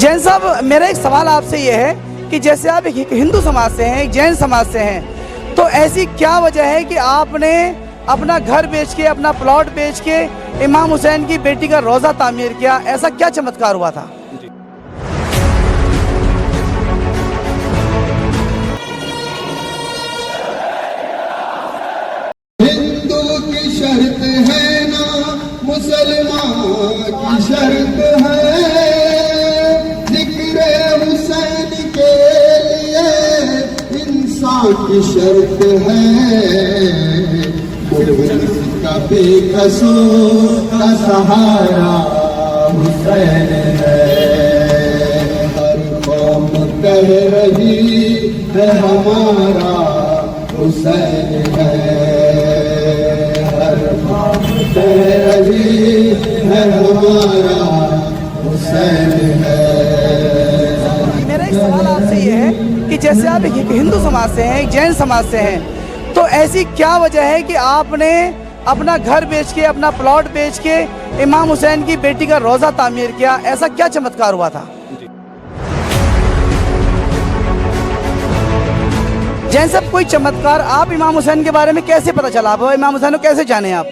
जैन साहब, मेरा एक सवाल आपसे ये है कि जैसे आप एक हिंदू समाज से हैं, एक जैन समाज से हैं, तो ऐसी क्या वजह है कि आपने अपना घर बेच के, अपना प्लॉट बेच के इमाम हुसैन की बेटी का रोज़ा तामीर किया? ऐसा क्या चमत्कार हुआ था? हिंदू की शर्त है ना मुसलमान की शर्त है, जिक्र हुसैन के लिए इंसान की शर्त है। का बेकसूर का सहारा हुसैन है, हर कौम कह रही है हमारा हुसैन है, हर कौम कह रही है हमारा हुसैन है। मेरा एक सवाल आपसे ये है कि जैसे आप एक हिंदू समाज से हैं, एक जैन समाज से हैं, तो ऐसी क्या वजह है कि आपने अपना घर बेच के, अपना प्लॉट बेच के इमाम हुसैन की बेटी का रोज़ा तामीर किया? ऐसा क्या चमत्कार हुआ था? जैन साहब, कोई चमत्कार आप इमाम हुसैन के बारे में कैसे पता चला? आप इमाम हुसैन को कैसे जाने आप?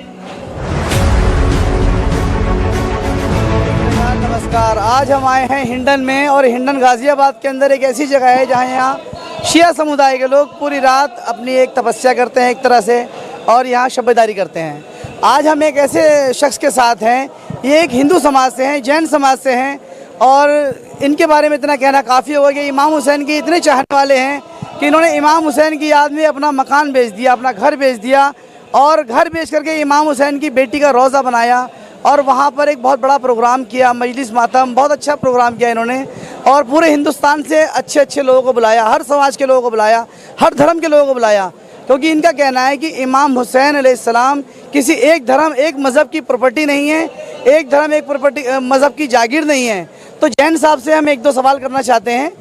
नमस्कार, आज हम आए हैं हिंडन में, और हिंडन गाज़ियाबाद के अंदर एक ऐसी जगह है जहाँ यहाँ शिया समुदाय के लोग पूरी रात अपनी एक तपस्या करते हैं एक तरह से, और यहाँ शब्बदारी करते हैं। आज हम एक ऐसे शख्स के साथ हैं, ये एक हिंदू समाज से हैं, जैन समाज से हैं, और इनके बारे में इतना कहना काफ़ी होगा कि इमाम हुसैन के इतने चाहने वाले हैं कि इन्होंने इमाम हुसैन की याद में अपना मकान बेच दिया, अपना घर बेच दिया, और घर बेच करके इमाम हुसैन की बेटी का रोज़ा बनाया, और वहाँ पर एक बहुत बड़ा प्रोग्राम किया, मजलिस मातम, बहुत अच्छा प्रोग्राम किया इन्होंने, और पूरे हिंदुस्तान से अच्छे अच्छे लोगों को बुलाया, हर समाज के लोगों को बुलाया, हर धर्म के लोगों को बुलाया, क्योंकि इनका कहना है कि इमाम हुसैन अलैहिस्सलाम किसी एक धर्म, एक मज़हब की प्रॉपर्टी नहीं है, एक धर्म, एक प्रॉपर्टी, मज़हब की जागीर नहीं है। तो जैन साहब से हम एक दो सवाल करना चाहते हैं।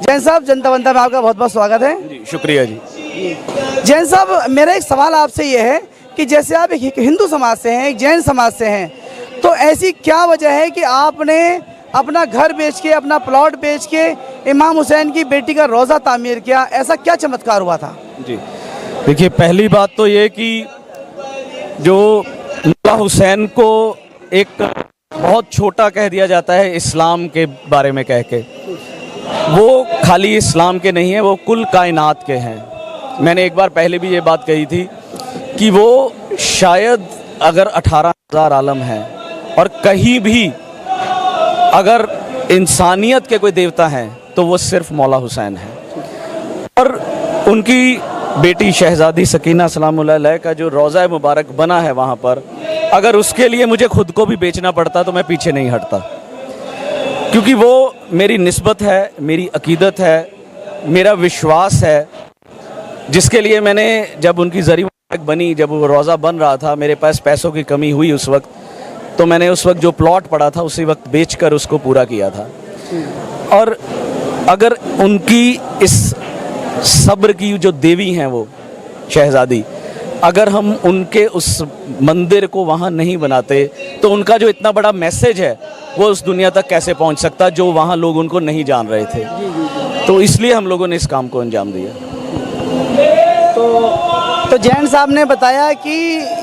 जैन साहब, जनता बनता में आपका बहुत बहुत स्वागत है। जी, शुक्रिया जी। जैन साहब, मेरा एक सवाल आपसे ये है कि जैसे आप एक हिंदू समाज से हैं, एक जैन समाज से हैं, तो ऐसी क्या वजह है कि आपने अपना घर बेच के, अपना प्लॉट बेच के इमाम हुसैन की बेटी का रोज़ा तामीर किया? ऐसा क्या चमत्कार हुआ था? जी, देखिए, पहली बात तो ये कि जो मौला हुसैन को एक बहुत छोटा कह दिया जाता है इस्लाम के बारे में कह के, वो खाली इस्लाम के नहीं है, वो कुल कायनात के हैं। मैंने एक बार पहले भी ये बात कही थी कि वो शायद अगर 18,000 आलम हैं और कहीं भी अगर इंसानियत के कोई देवता हैं तो वो सिर्फ मौला हुसैन है। और उनकी बेटी शहज़ादी सकीना सलामुल्लाह अलैहा का जो रोज़ा मुबारक बना है वहाँ पर, अगर उसके लिए मुझे खुद को भी बेचना पड़ता तो मैं पीछे नहीं हटता, क्योंकि वो मेरी निस्बत है, मेरी अकीदत है, मेरा विश्वास है, जिसके लिए मैंने, जब उनकी ज़री मुबारक बनी, जब वो रोज़ा बन रहा था, मेरे पास पैसों की कमी हुई उस वक्त, तो मैंने उस वक्त जो प्लॉट पड़ा था उसी वक्त बेचकर उसको पूरा किया था। और अगर उनकी इस सब्र की जो देवी हैं वो शहज़ादी, अगर हम उनके उस मंदिर को वहाँ नहीं बनाते तो उनका जो इतना बड़ा मैसेज है वो उस दुनिया तक कैसे पहुँच सकता, जो वहाँ लोग उनको नहीं जान रहे थे। तो इसलिए हम लोगों ने इस काम को अंजाम दिया। तो जैन साहब ने बताया कि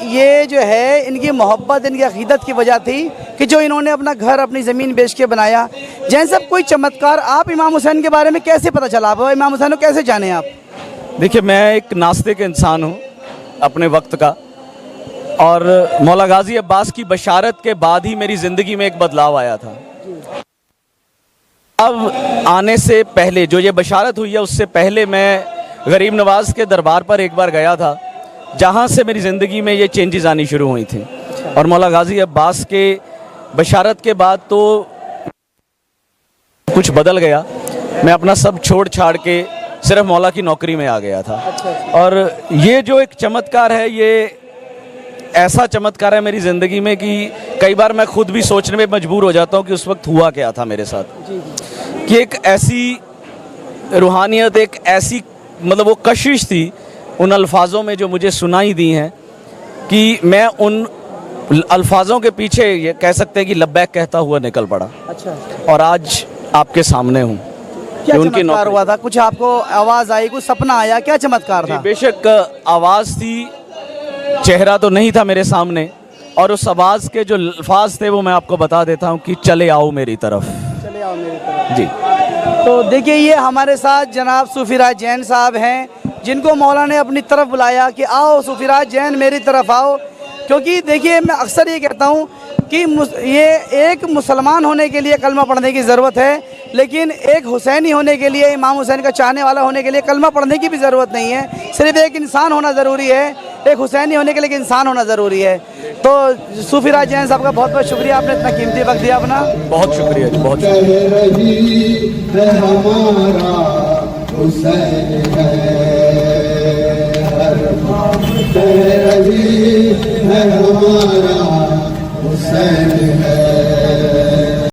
ये जो है इनकी मोहब्बत, इनकी अकीदत की वजह थी कि जो इन्होंने अपना घर, अपनी ज़मीन बेच के बनाया। जैन साहब, कोई चमत्कार आप इमाम हुसैन के बारे में कैसे पता चला? आप इमाम हुसैन को कैसे जाने आप? देखिए, मैं एक नास्तिक इंसान हूँ अपने वक्त का, और मौला गाजी अब्बास की बशारत के बाद ही मेरी ज़िंदगी में एक बदलाव आया था। अब आने से पहले, जो ये बशारत हुई है, उससे पहले मैं गरीब नवाज़ के दरबार पर एक बार गया था, जहाँ से मेरी ज़िंदगी में ये चेंजेस आनी शुरू हुई थी। और मौला गाजी अब्बास के बशारत के बाद तो कुछ बदल गया। मैं अपना सब छोड़ छाड़ के सिर्फ मौला की नौकरी में आ गया था। और ये जो एक चमत्कार है, ये ऐसा चमत्कार है मेरी ज़िंदगी में कि कई बार मैं खुद भी सोचने में मजबूर हो जाता हूँ कि उस वक्त हुआ क्या था मेरे साथ। कि एक ऐसी रूहानियत, एक ऐसी मतलब वो कशिश थी उन अल्फाजों में जो मुझे सुनाई दी हैं, कि मैं उन अल्फाजों के पीछे ये कह सकते हैं कि लब्बैक कहता हुआ निकल पड़ा। अच्छा। और आज आपके सामने हूँ क्या कि उनकी चमत्कार नौकरी- हुआ था? कुछ आपको आवाज़ आई, कुछ सपना आया, क्या चमत्कार था? बेशक आवाज़ थी, चेहरा तो नहीं था मेरे सामने, और उस आवाज़ के जो अल्फाज थे वो मैं आपको बता देता हूँ कि चले आओ मेरी तरफ। चले आओ मेरी तरफ। जी। तो देखिए, ये हमारे साथ जनाब सूफीराज जैन साहब हैं, जिनको मौला ने अपनी तरफ बुलाया कि आओ सूफीराज जैन मेरी तरफ आओ। क्योंकि देखिए, मैं अक्सर ये कहता हूँ कि ये एक मुसलमान होने के लिए कलमा पढ़ने की ज़रूरत है, लेकिन एक हुसैनी होने के लिए, इमाम हुसैन का चाहने वाला होने के लिए कलमा पढ़ने की भी ज़रूरत नहीं है। सिर्फ एक इंसान होना ज़रूरी है, एक हुसैनी होने के लिए एक इंसान होना ज़रूरी है। तो सूफीराज जैन साहब का बहुत बहुत शुक्रिया, आपने इतना कीमती वक्त दिया अपना। बहुत शुक्रिया जी, बहुत शुक्रिया। कह रही है हमारा हुसैन है, हर बात कह रही है हमारा हुसैन है।